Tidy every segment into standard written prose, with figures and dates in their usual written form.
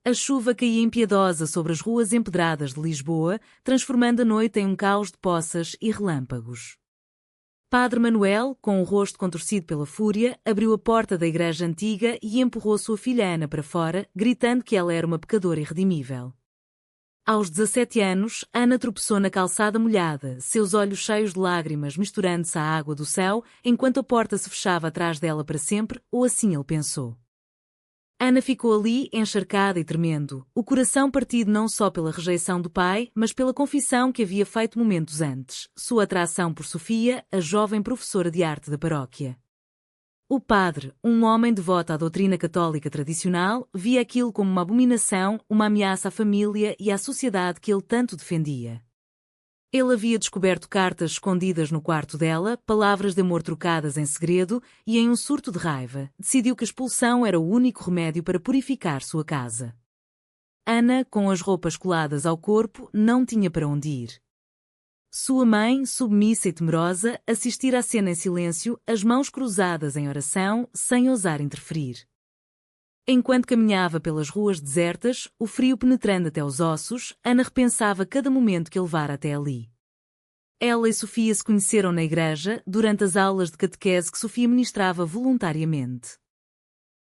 A chuva caía impiedosa sobre as ruas empedradas de Lisboa, transformando a noite em um caos de poças e relâmpagos. Padre Manuel, com o rosto contorcido pela fúria, abriu a porta da igreja antiga e empurrou sua filha Ana para fora, gritando que ela era uma pecadora irredimível. Aos 17 anos, Ana tropeçou na calçada molhada, seus olhos cheios de lágrimas misturando-se à água do céu, enquanto a porta se fechava atrás dela para sempre, ou assim ele pensou. Ana ficou ali, encharcada e tremendo, o coração partido não só pela rejeição do pai, mas pela confissão que havia feito momentos antes, sua atração por Sofia, a jovem professora de arte da paróquia. O padre, um homem devoto à doutrina católica tradicional, via aquilo como uma abominação, uma ameaça à família e à sociedade que ele tanto defendia. Ele havia descoberto cartas escondidas no quarto dela, palavras de amor trocadas em segredo, e em um surto de raiva, decidiu que a expulsão era o único remédio para purificar sua casa. Ana, com as roupas coladas ao corpo, não tinha para onde ir. Sua mãe, submissa e temerosa, assistira à cena em silêncio, as mãos cruzadas em oração, sem ousar interferir. Enquanto caminhava pelas ruas desertas, o frio penetrando até os ossos, Ana repensava cada momento que a levara até ali. Ela e Sofia se conheceram na igreja, durante as aulas de catequese que Sofia ministrava voluntariamente.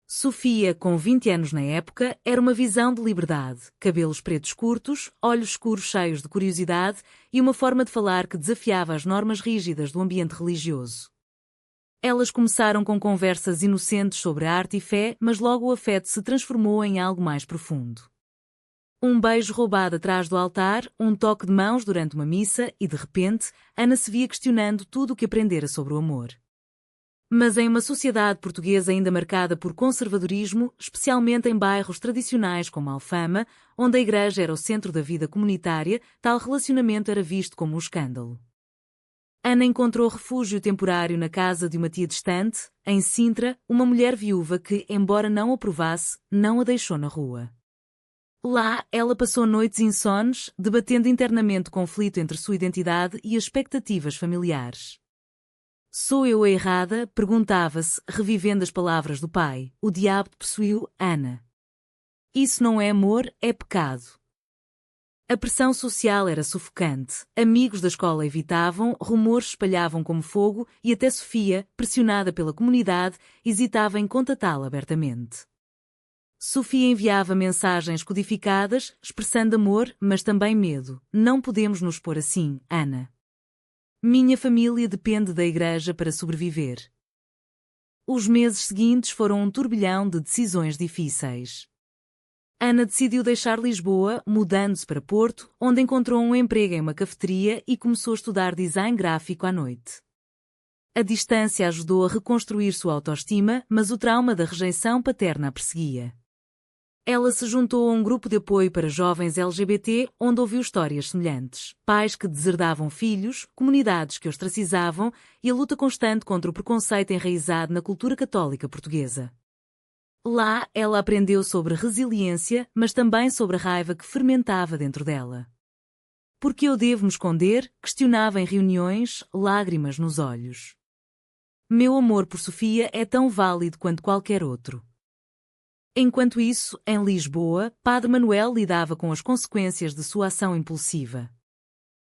Sofia, com 20 anos na época, era uma visão de liberdade, cabelos pretos curtos, olhos escuros cheios de curiosidade e uma forma de falar que desafiava as normas rígidas do ambiente religioso. Elas começaram com conversas inocentes sobre arte e fé, mas logo o afeto se transformou em algo mais profundo. Um beijo roubado atrás do altar, um toque de mãos durante uma missa e, de repente, Ana se via questionando tudo o que aprendera sobre o amor. Mas em uma sociedade portuguesa ainda marcada por conservadorismo, especialmente em bairros tradicionais como Alfama, onde a igreja era o centro da vida comunitária, tal relacionamento era visto como um escândalo. Ana encontrou refúgio temporário na casa de uma tia distante, em Sintra, uma mulher viúva que, embora não a aprovasse, não a deixou na rua. Lá, ela passou noites insones, debatendo internamente o conflito entre sua identidade e as expectativas familiares. Sou eu a errada? Perguntava-se, revivendo as palavras do pai. O diabo te possuiu, Ana. Isso não é amor, é pecado. A pressão social era sufocante, amigos da escola evitavam, rumores espalhavam como fogo e até Sofia, pressionada pela comunidade, hesitava em contatá-la abertamente. Sofia enviava mensagens codificadas, expressando amor, mas também medo. Não podemos nos pôr assim, Ana. Minha família depende da igreja para sobreviver. Os meses seguintes foram um turbilhão de decisões difíceis. Ana decidiu deixar Lisboa, mudando-se para Porto, onde encontrou um emprego em uma cafeteria e começou a estudar design gráfico à noite. A distância ajudou a reconstruir sua autoestima, mas o trauma da rejeição paterna a perseguia. Ela se juntou a um grupo de apoio para jovens LGBT, onde ouviu histórias semelhantes. Pais que deserdavam filhos, comunidades que ostracizavam e a luta constante contra o preconceito enraizado na cultura católica portuguesa. Lá, ela aprendeu sobre resiliência, mas também sobre a raiva que fermentava dentro dela. Por que eu devo me esconder? Questionava em reuniões, lágrimas nos olhos. Meu amor por Sofia é tão válido quanto qualquer outro. Enquanto isso, em Lisboa, Padre Manuel lidava com as consequências de sua ação impulsiva.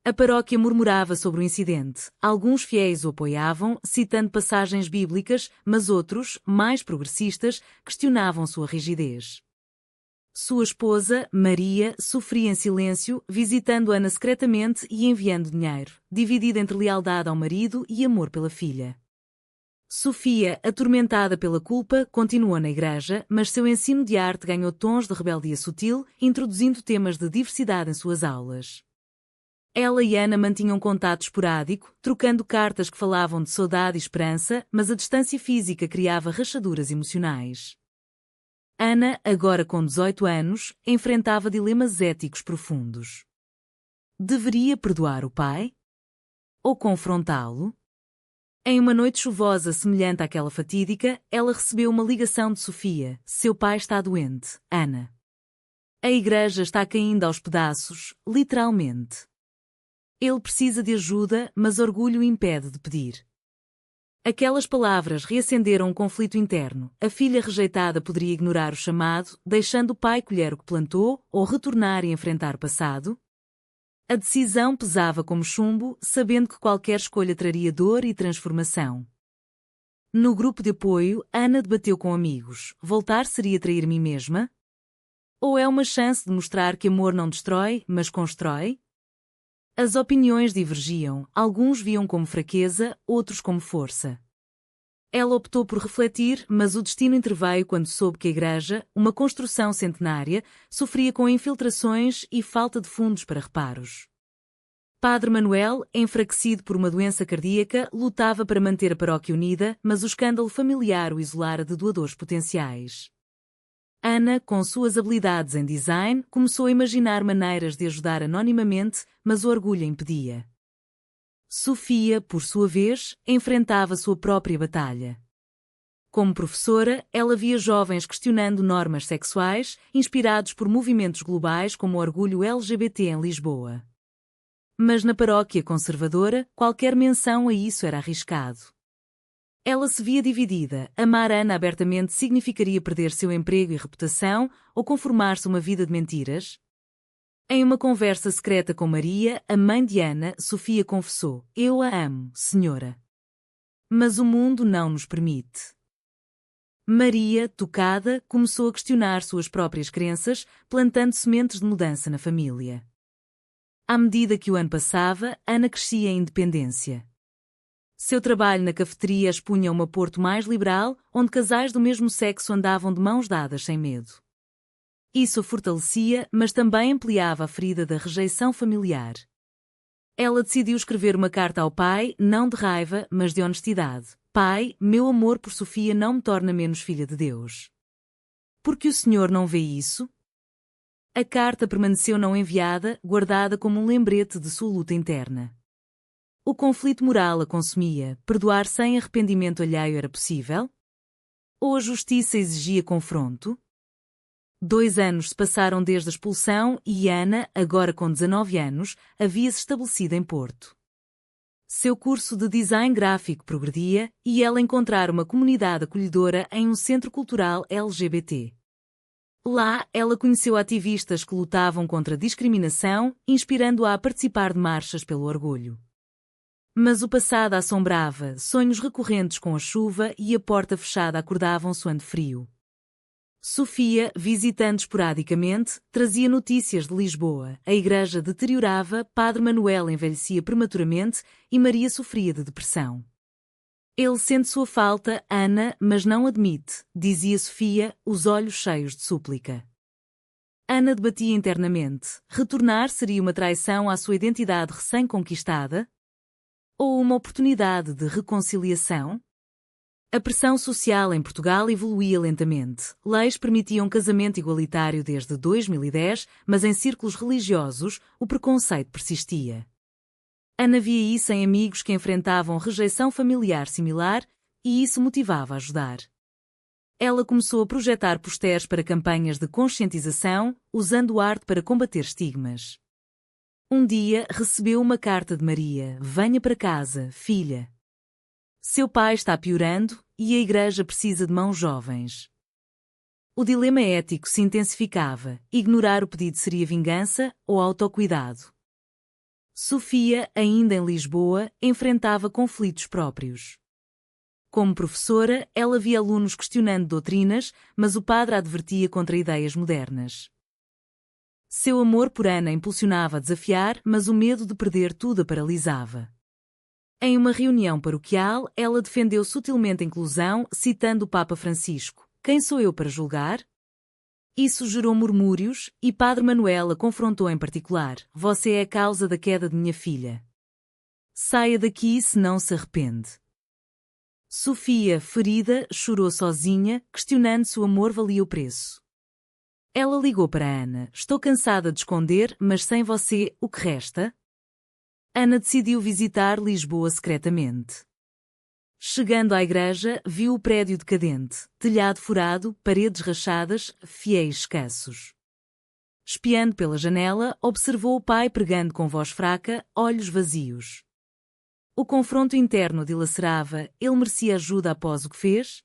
A paróquia murmurava sobre o incidente. Alguns fiéis o apoiavam, citando passagens bíblicas, mas outros, mais progressistas, questionavam sua rigidez. Sua esposa, Maria, sofria em silêncio, visitando Ana secretamente e enviando dinheiro, dividida entre lealdade ao marido e amor pela filha. Sofia, atormentada pela culpa, continuou na igreja, mas seu ensino de arte ganhou tons de rebeldia sutil, introduzindo temas de diversidade em suas aulas. Ela e Ana mantinham contato esporádico, trocando cartas que falavam de saudade e esperança, mas a distância física criava rachaduras emocionais. Ana, agora com 18 anos, enfrentava dilemas éticos profundos. Deveria perdoar o pai? Ou confrontá-lo? Em uma noite chuvosa semelhante àquela fatídica, ela recebeu uma ligação de Sofia. Seu pai está doente, Ana. A igreja está caindo aos pedaços, literalmente. Ele precisa de ajuda, mas orgulho o impede de pedir. Aquelas palavras reacenderam um conflito interno. A filha rejeitada poderia ignorar o chamado, deixando o pai colher o que plantou, ou retornar e enfrentar o passado? A decisão pesava como chumbo, sabendo que qualquer escolha traria dor e transformação. No grupo de apoio, Ana debateu com amigos. Voltar seria trair mim mesma? Ou é uma chance de mostrar que amor não destrói, mas constrói? As opiniões divergiam, alguns viam como fraqueza, outros como força. Ela optou por refletir, mas o destino interveio quando soube que a igreja, uma construção centenária, sofria com infiltrações e falta de fundos para reparos. Padre Manuel, enfraquecido por uma doença cardíaca, lutava para manter a paróquia unida, mas o escândalo familiar o isolara de doadores potenciais. Ana, com suas habilidades em design, começou a imaginar maneiras de ajudar anonimamente, mas o orgulho a impedia. Sofia, por sua vez, enfrentava sua própria batalha. Como professora, ela via jovens questionando normas sexuais, inspirados por movimentos globais como o orgulho LGBT em Lisboa. Mas na paróquia conservadora, qualquer menção a isso era arriscado. Ela se via dividida. Amar Ana abertamente significaria perder seu emprego e reputação, ou conformar-se a uma vida de mentiras? Em uma conversa secreta com Maria, a mãe de Ana, Sofia confessou: "Eu a amo, senhora. Mas o mundo não nos permite." Maria, tocada, começou a questionar suas próprias crenças, plantando sementes de mudança na família. À medida que o ano passava, Ana crescia em independência. Seu trabalho na cafeteria expunha uma Porto mais liberal, onde casais do mesmo sexo andavam de mãos dadas sem medo. Isso a fortalecia, mas também ampliava a ferida da rejeição familiar. Ela decidiu escrever uma carta ao pai, não de raiva, mas de honestidade. "Pai, meu amor por Sofia não me torna menos filha de Deus. Por que o senhor não vê isso?" A carta permaneceu não enviada, guardada como um lembrete de sua luta interna. O conflito moral a consumia. Perdoar sem arrependimento alheio era possível? Ou a justiça exigia confronto? 2 anos se passaram desde a expulsão e Ana, agora com 19 anos, havia-se estabelecido em Porto. Seu curso de design gráfico progredia e ela encontrara uma comunidade acolhedora em um centro cultural LGBT. Lá, ela conheceu ativistas que lutavam contra a discriminação, inspirando-a a participar de marchas pelo orgulho. Mas o passado a assombrava, sonhos recorrentes com a chuva e a porta fechada acordavam suando frio. Sofia, visitando esporadicamente, trazia notícias de Lisboa. A igreja deteriorava, Padre Manuel envelhecia prematuramente e Maria sofria de depressão. "Ele sente sua falta, Ana, mas não admite", dizia Sofia, os olhos cheios de súplica. Ana debatia internamente. Retornar seria uma traição à sua identidade recém-conquistada? Ou uma oportunidade de reconciliação? A pressão social em Portugal evoluía lentamente. Leis permitiam casamento igualitário desde 2010, mas em círculos religiosos, o preconceito persistia. Ana via isso em amigos que enfrentavam rejeição familiar similar, e isso motivava a ajudar. Ela começou a projetar posters para campanhas de conscientização, usando arte para combater estigmas. Um dia, recebeu uma carta de Maria: "Venha para casa, filha. Seu pai está piorando e a igreja precisa de mãos jovens." O dilema ético se intensificava. Ignorar o pedido seria vingança ou autocuidado? Sofia, ainda em Lisboa, enfrentava conflitos próprios. Como professora, ela via alunos questionando doutrinas, mas o padre a advertia contra ideias modernas. Seu amor por Ana impulsionava a desafiar, mas o medo de perder tudo a paralisava. Em uma reunião paroquial, ela defendeu sutilmente a inclusão, citando o Papa Francisco: "Quem sou eu para julgar?" Isso gerou murmúrios, e Padre Manuel a confrontou em particular: "Você é a causa da queda de minha filha. Saia daqui se não se arrepende." Sofia, ferida, chorou sozinha, questionando se o amor valia o preço. Ela ligou para Ana: "Estou cansada de esconder, mas sem você, o que resta?" Ana decidiu visitar Lisboa secretamente. Chegando à igreja, viu o prédio decadente, telhado furado, paredes rachadas, fiéis escassos. Espiando pela janela, observou o pai pregando com voz fraca, olhos vazios. O confronto interno dilacerava, ele merecia ajuda após o que fez?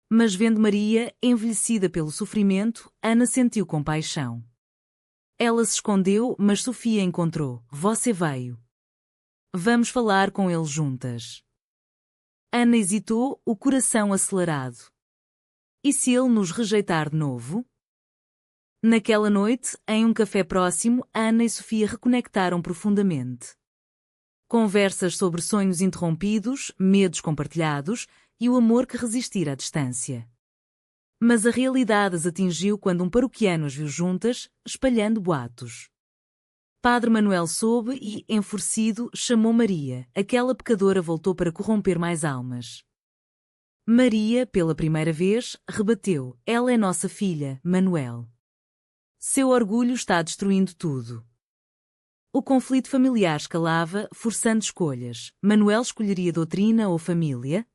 Mas vendo Maria, envelhecida pelo sofrimento, Ana sentiu compaixão. Ela se escondeu, mas Sofia encontrou. Você veio. Vamos falar com ele juntas. Ana hesitou, o coração acelerado. E se ele nos rejeitar de novo? Naquela noite, em um café próximo, Ana e Sofia reconectaram profundamente. Conversas sobre sonhos interrompidos, medos compartilhados e o amor que resistira à distância. Mas a realidade as atingiu quando um paroquiano as viu juntas, espalhando boatos. Padre Manuel soube e, enfurecido, chamou Maria. Aquela pecadora voltou para corromper mais almas. Maria, pela primeira vez, rebateu. Ela é nossa filha, Manuel. Seu orgulho está destruindo tudo. O conflito familiar escalava, forçando escolhas. Manuel escolheria doutrina ou família?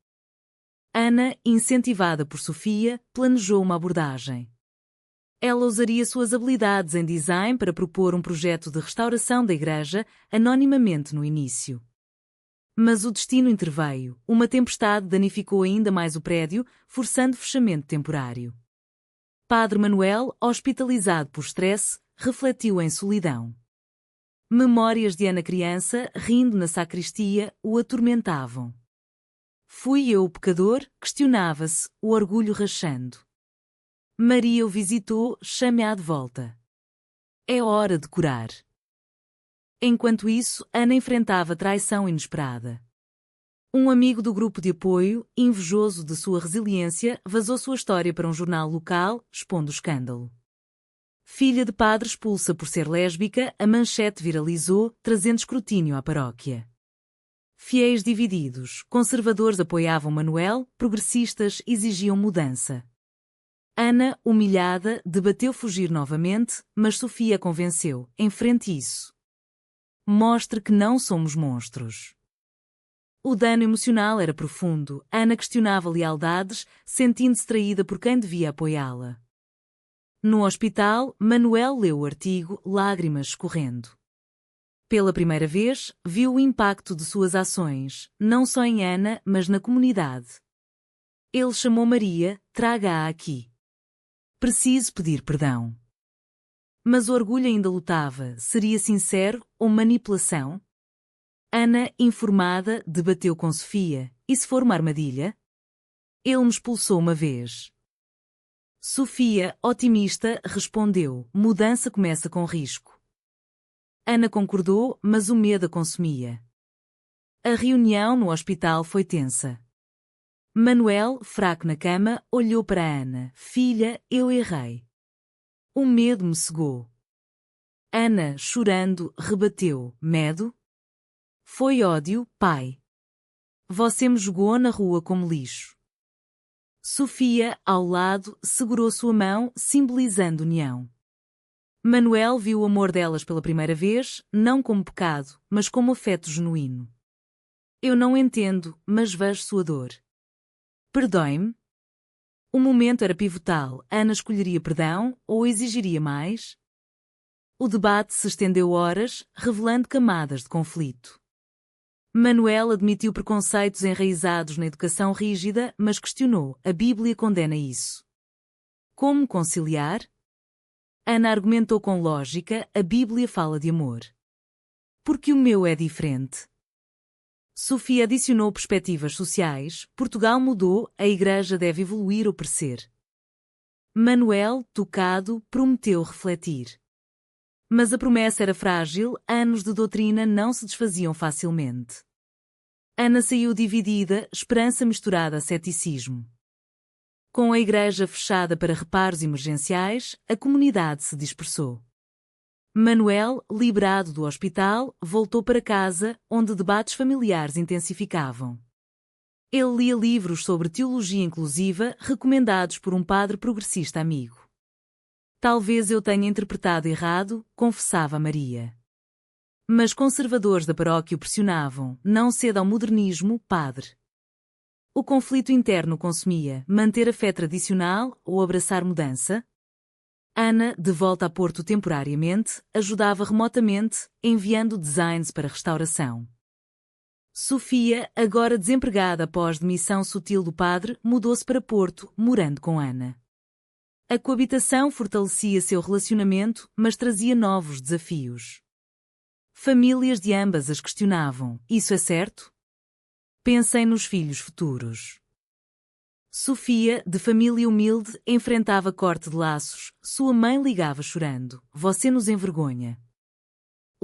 Ana, incentivada por Sofia, planejou uma abordagem. Ela usaria suas habilidades em design para propor um projeto de restauração da igreja, anonimamente no início. Mas o destino interveio. Uma tempestade danificou ainda mais o prédio, forçando fechamento temporário. Padre Manuel, hospitalizado por estresse, refletiu em solidão. Memórias de Ana criança, rindo na sacristia, o atormentavam. Fui eu o pecador? Questionava-se, o orgulho rachando. Maria o visitou, chame-a de volta. É hora de curar. Enquanto isso, Ana enfrentava traição inesperada. Um amigo do grupo de apoio, invejoso de sua resiliência, vazou sua história para um jornal local, expondo o escândalo. Filha de padre expulsa por ser lésbica, a manchete viralizou, trazendo escrutínio à paróquia. Fiéis divididos, conservadores apoiavam Manuel, progressistas exigiam mudança. Ana, humilhada, debateu fugir novamente, mas Sofia convenceu, enfrente isso. Mostre que não somos monstros. O dano emocional era profundo, Ana questionava lealdades, sentindo-se traída por quem devia apoiá-la. No hospital, Manuel leu o artigo, lágrimas escorrendo. Pela primeira vez, viu o impacto de suas ações, não só em Ana, mas na comunidade. Ele chamou Maria, traga-a aqui. Preciso pedir perdão. Mas o orgulho ainda lutava, seria sincero ou manipulação? Ana, informada, debateu com Sofia, e se for uma armadilha? Ele me expulsou uma vez. Sofia, otimista, respondeu, mudança começa com risco. Ana concordou, mas o medo a consumia. A reunião no hospital foi tensa. Manuel, fraco na cama, olhou para Ana. Filha, eu errei. O medo me cegou. Ana, chorando, rebateu. Medo? Foi ódio, pai. Você me jogou na rua como lixo. Sofia, ao lado, segurou sua mão, simbolizando união. Manuel viu o amor delas pela primeira vez, não como pecado, mas como afeto genuíno. Eu não entendo, mas vejo sua dor. Perdoe-me? O momento era pivotal. Ana escolheria perdão ou exigiria mais? O debate se estendeu horas, revelando camadas de conflito. Manuel admitiu preconceitos enraizados na educação rígida, mas questionou: a Bíblia condena isso. Como conciliar? Ana argumentou com lógica: a Bíblia fala de amor. Porque o meu é diferente. Sofia adicionou perspectivas sociais. Portugal mudou, a Igreja deve evoluir ou perecer. Manuel, tocado, prometeu refletir. Mas a promessa era frágil, anos de doutrina não se desfaziam facilmente. Ana saiu dividida, esperança misturada a ceticismo. Com a igreja fechada para reparos emergenciais, a comunidade se dispersou. Manuel, liberado do hospital, voltou para casa, onde debates familiares intensificavam. Ele lia livros sobre teologia inclusiva recomendados por um padre progressista amigo. Talvez eu tenha interpretado errado, confessava Maria. Mas conservadores da paróquia o pressionavam, não ceda ao modernismo, padre. O conflito interno consumia, manter a fé tradicional ou abraçar mudança? Ana, de volta a Porto temporariamente, ajudava remotamente, enviando designs para restauração. Sofia, agora desempregada após demissão sutil do padre, mudou-se para Porto, morando com Ana. A coabitação fortalecia seu relacionamento, mas trazia novos desafios. Famílias de ambas as questionavam: isso é certo? Pensem nos filhos futuros. Sofia, de família humilde, enfrentava corte de laços. Sua mãe ligava chorando: você nos envergonha.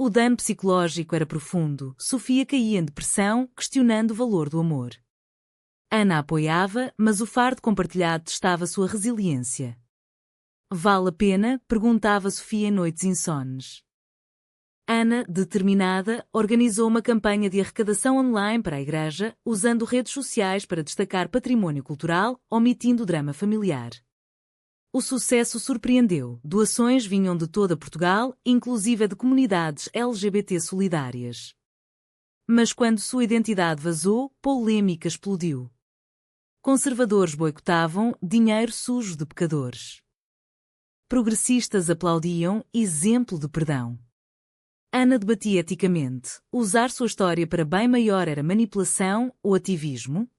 O dano psicológico era profundo. Sofia caía em depressão, questionando o valor do amor. Ana apoiava, mas o fardo compartilhado testava sua resiliência. Vale a pena? Perguntava Sofia em noites insones. Ana, determinada, organizou uma campanha de arrecadação online para a igreja, usando redes sociais para destacar patrimônio cultural, omitindo o drama familiar. O sucesso surpreendeu. Doações vinham de toda Portugal, inclusive de comunidades LGBT solidárias. Mas quando sua identidade vazou, polêmica explodiu. Conservadores boicotavam: dinheiro sujo de pecadores. Progressistas aplaudiam: exemplo de perdão. Ana debatia eticamente: usar sua história para bem maior era manipulação ou ativismo?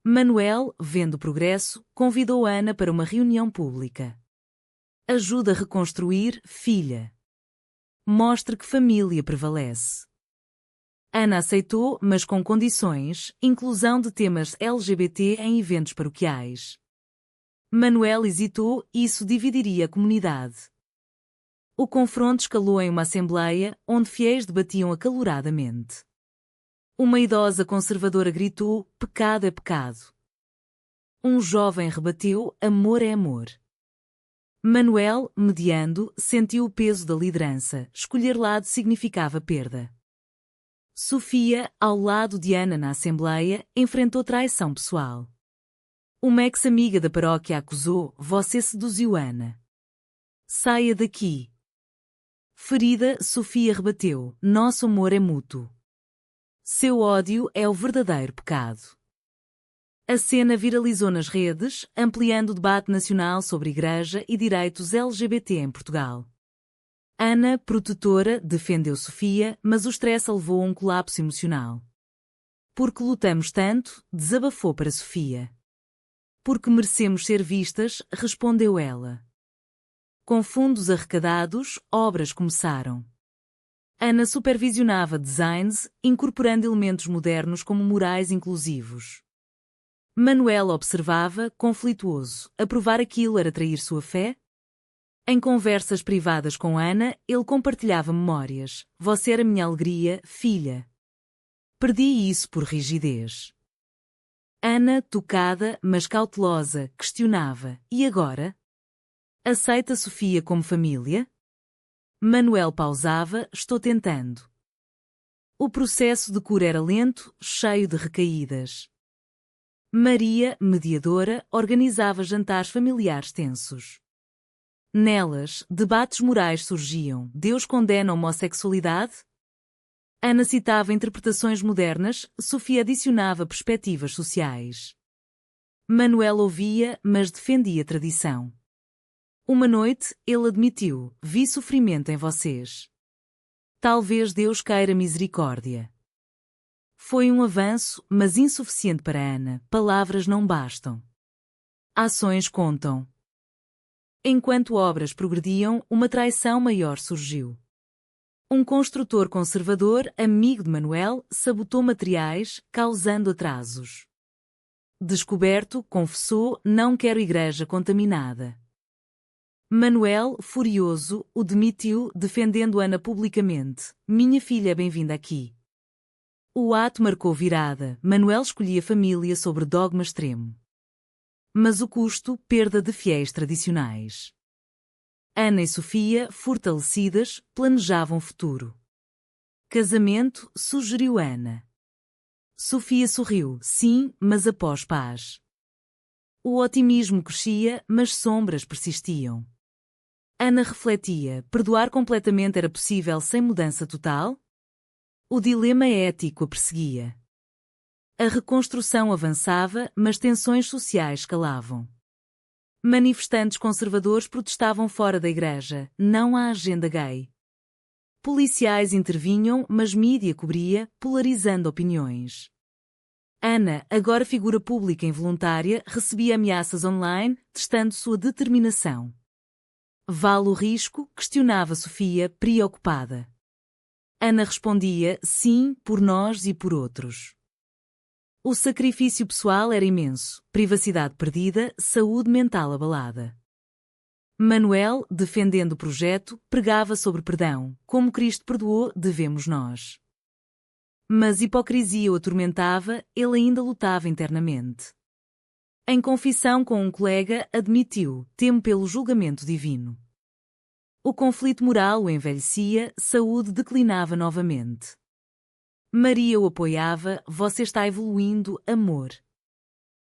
Manuel, vendo o progresso, convidou Ana para uma reunião pública. Ajuda a reconstruir, filha. Mostre que família prevalece. Ana aceitou, mas com condições: inclusão de temas LGBT em eventos paroquiais. Manuel hesitou: isso dividiria a comunidade. O confronto escalou em uma assembleia, onde fiéis debatiam acaloradamente. Uma idosa conservadora gritou: pecado é pecado. Um jovem rebateu: amor é amor. Manuel, mediando, sentiu o peso da liderança. Escolher lado significava perda. Sofia, ao lado de Ana na assembleia, enfrentou traição pessoal. Uma ex-amiga da paróquia acusou: você seduziu Ana. Saia daqui. Ferida, Sofia rebateu: nosso amor é mútuo. Seu ódio é o verdadeiro pecado. A cena viralizou nas redes, ampliando o debate nacional sobre igreja e direitos LGBT em Portugal. Ana, protetora, defendeu Sofia, mas o stress a levou a um colapso emocional. Porque lutamos tanto, desabafou para Sofia. Porque merecemos ser vistas, respondeu ela. Com fundos arrecadados, obras começaram. Ana supervisionava designs, incorporando elementos modernos como murais inclusivos. Manuel observava, conflituoso: aprovar aquilo era trair sua fé? Em conversas privadas com Ana, ele compartilhava memórias: você era minha alegria, filha. Perdi isso por rigidez. Ana, tocada, mas cautelosa, questionava: e agora? Aceita Sofia como família? Manuel pausava: estou tentando. O processo de cura era lento, cheio de recaídas. Maria, mediadora, organizava jantares familiares tensos. Nelas, debates morais surgiam: Deus condena a homossexualidade? Ana citava interpretações modernas, Sofia adicionava perspectivas sociais. Manuel ouvia, mas defendia a tradição. Uma noite, ele admitiu: vi sofrimento em vocês. Talvez Deus queira misericórdia. Foi um avanço, mas insuficiente para Ana. Palavras não bastam. Ações contam. Enquanto obras progrediam, uma traição maior surgiu. Um construtor conservador, amigo de Manuel, sabotou materiais, causando atrasos. Descoberto, confessou: não quero igreja contaminada. Manuel, furioso, o demitiu, defendendo Ana publicamente: minha filha é bem-vinda aqui. O ato marcou virada. Manuel escolhia família sobre dogma extremo. Mas o custo: perda de fiéis tradicionais. Ana e Sofia, fortalecidas, planejavam o futuro. Casamento, sugeriu Ana. Sofia sorriu: sim, mas após paz. O otimismo crescia, mas sombras persistiam. Ana refletia: perdoar completamente era possível sem mudança total? O dilema ético a perseguia. A reconstrução avançava, mas tensões sociais escalavam. Manifestantes conservadores protestavam fora da igreja: não há agenda gay. Policiais intervinham, mas mídia cobria, polarizando opiniões. Ana, agora figura pública involuntária, recebia ameaças online, testando sua determinação. Vale o risco? Questionava Sofia, preocupada. Ana respondia, sim, por nós e por outros. O sacrifício pessoal era imenso, privacidade perdida, saúde mental abalada. Manuel, defendendo o projeto, pregava sobre perdão, como Cristo perdoou, devemos nós. Mas hipocrisia o atormentava, ele ainda lutava internamente. Em confissão com um colega, admitiu, temo pelo julgamento divino. O conflito moral o envelhecia, saúde declinava novamente. Maria o apoiava, você está evoluindo, amor.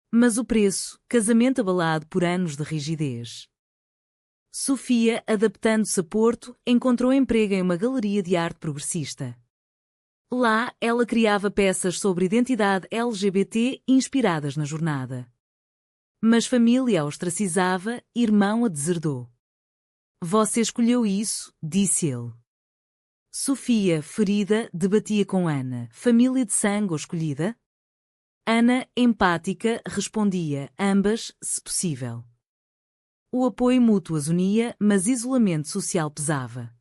Mas o preço, casamento abalado por anos de rigidez. Sofia, adaptando-se a Porto, encontrou emprego em uma galeria de arte progressista. Lá, ela criava peças sobre identidade LGBT inspiradas na jornada. Mas família a ostracizava, irmão a deserdou. Você escolheu isso, disse ele. Sofia, ferida, debatia com Ana, família de sangue ou escolhida? Ana, empática, respondia, ambas, se possível. O apoio mútuo as unia, mas isolamento social pesava.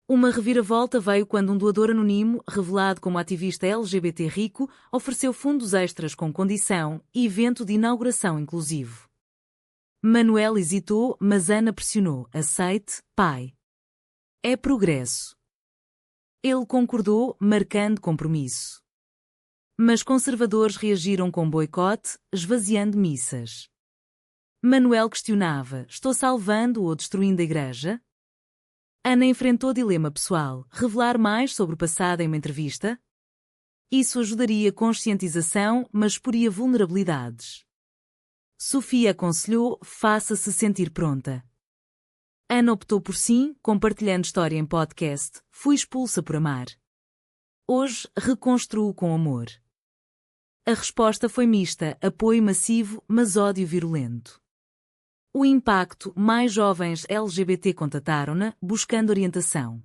Uma reviravolta veio quando um doador anónimo, revelado como ativista LGBT rico, ofereceu fundos extras com condição e evento de inauguração inclusivo. Manuel hesitou, mas Ana pressionou. Aceite, pai. É progresso. Ele concordou, marcando compromisso. Mas conservadores reagiram com boicote, esvaziando missas. Manuel questionava, estou salvando ou destruindo a igreja? Ana enfrentou dilema pessoal, revelar mais sobre o passado em uma entrevista? Isso ajudaria conscientização, mas exporia vulnerabilidades. Sofia aconselhou, faça-se sentir pronta. Ana optou por sim, compartilhando história em podcast, fui expulsa por amar. Hoje, reconstruo com amor. A resposta foi mista, apoio massivo, mas ódio virulento. O impacto, mais jovens LGBT contataram-na, buscando orientação.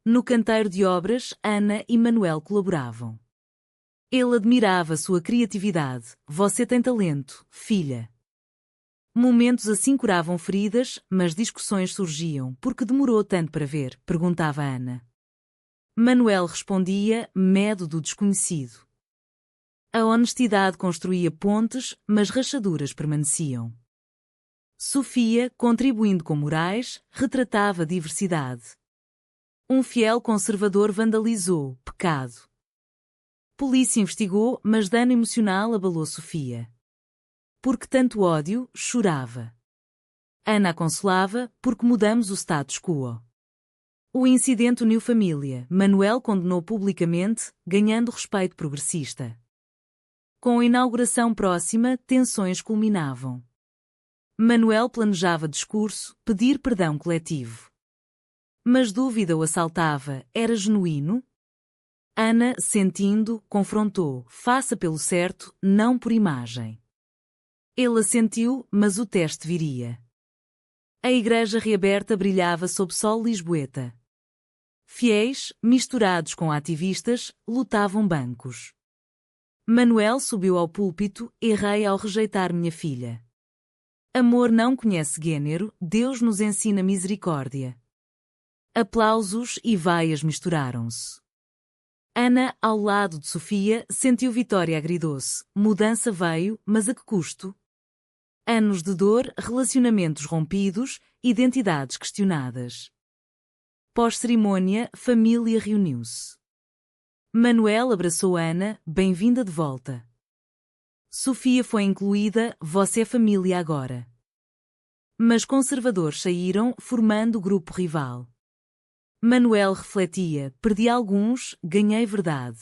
No canteiro de obras, Ana e Manuel colaboravam. Ele admirava sua criatividade. Você tem talento, filha. Momentos assim curavam feridas, mas discussões surgiam. Por que demorou tanto para ver? Perguntava Ana. Manuel respondia, medo do desconhecido. A honestidade construía pontes, mas rachaduras permaneciam. Sofia, contribuindo com morais, retratava a diversidade. Um fiel conservador vandalizou, pecado. Polícia investigou, mas dano emocional abalou Sofia. Porque tanto ódio, chorava. Ana a consolava, porque mudamos o status quo. O incidente uniu família. Manuel condenou publicamente, ganhando respeito progressista. Com a inauguração próxima, tensões culminavam. Manuel planejava discurso, pedir perdão coletivo. Mas dúvida o assaltava, era genuíno? Ana, sentindo, confrontou, faça pelo certo, não por imagem. Ele assentiu, mas o teste viria. A igreja reaberta brilhava sob sol lisboeta. Fiéis, misturados com ativistas, lutavam bancos. Manuel subiu ao púlpito, errei ao rejeitar minha filha. Amor não conhece gênero, Deus nos ensina misericórdia. Aplausos e vaias misturaram-se. Ana, ao lado de Sofia, sentiu vitória agridoce. Mudança veio, mas a que custo? Anos de dor, relacionamentos rompidos, identidades questionadas. Pós-cerimônia, família reuniu-se. Manuel abraçou Ana, bem-vinda de volta. Sofia foi incluída, você é família agora. Mas conservadores saíram, formando o grupo rival. Manuel refletia, perdi alguns, ganhei verdade.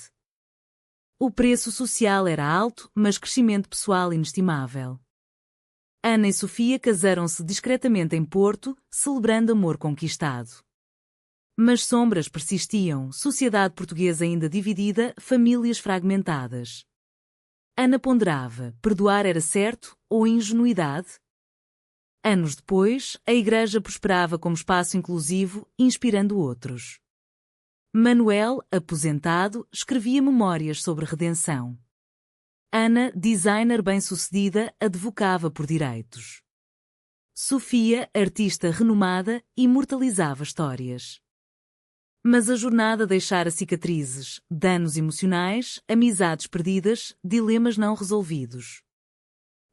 O preço social era alto, mas crescimento pessoal inestimável. Ana e Sofia casaram-se discretamente em Porto, celebrando amor conquistado. Mas sombras persistiam, sociedade portuguesa ainda dividida, famílias fragmentadas. Ana ponderava, perdoar era certo ou ingenuidade? Anos depois, a igreja prosperava como espaço inclusivo, inspirando outros. Manuel, aposentado, escrevia memórias sobre redenção. Ana, designer bem-sucedida, advocava por direitos. Sofia, artista renomada, imortalizava histórias. Mas a jornada deixara cicatrizes, danos emocionais, amizades perdidas, dilemas não resolvidos.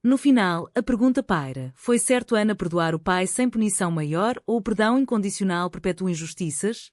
No final, a pergunta paira: foi certo Ana perdoar o pai sem punição maior ou o perdão incondicional perpetua injustiças?